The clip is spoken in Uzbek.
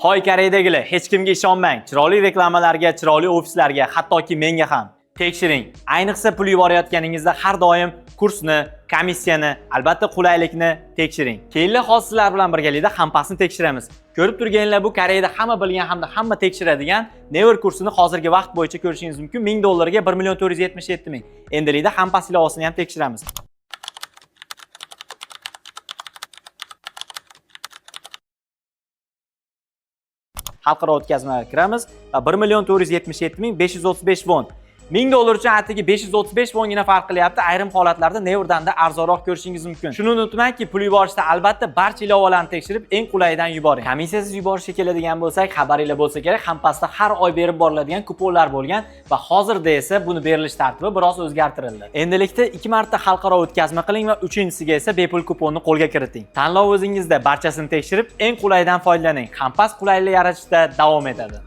Hoy Koreyadagilar, hech kimga ishonmang. Chiroyli reklamalarga, chiroyli ofislarga, hattoki menga ham tekshiring. Ayniqsa pul yuborayotganingizda har doim kursni, komissiyani, albatta qulaylikni tekshiring. Keyingi hosislar bilan birgalikda hampasni tekshiramiz. Ko'rib turganlar bu Koreyada hamma bilgan hamda hamma tekshiradigan Never kursini hozirgi vaqt bo'yicha ko'rishingiz mumkin. 1000 dollarga 1,477 ming. Endilikda hampas ilovasini ham tekshiramiz. Xalqaro o'tkazmalarga kiramiz va 1,477,535 won. 1000 dollar uchun atigi 535 wongina farq qilyapti. Ayrim holatlarda Never'dan-da arzonroq ko'rishingiz mumkin. Shuni unutmangki, pul yuborishda albatta barcha ilovalarni tekshirib, eng qulaydan yuboring. Komissiyasiz yuborishga keladigan bo'lsak, xabaringlar bo'lsa kerak, hampasda har oy berib boriladigan kuponlar bo'lgan va hozirda esa buni berilish tartibi biroz o'zgartirildi. Endilikda 2 marta xalqaro o'tkazma qiling va 3-inchisiga esa bepul kuponni qo'lga kiriting. Tanlov o'zingizda, barchasini tekshirib, eng qulaydan foydalaning. Hampas qulaylik yaratishda davom etadi.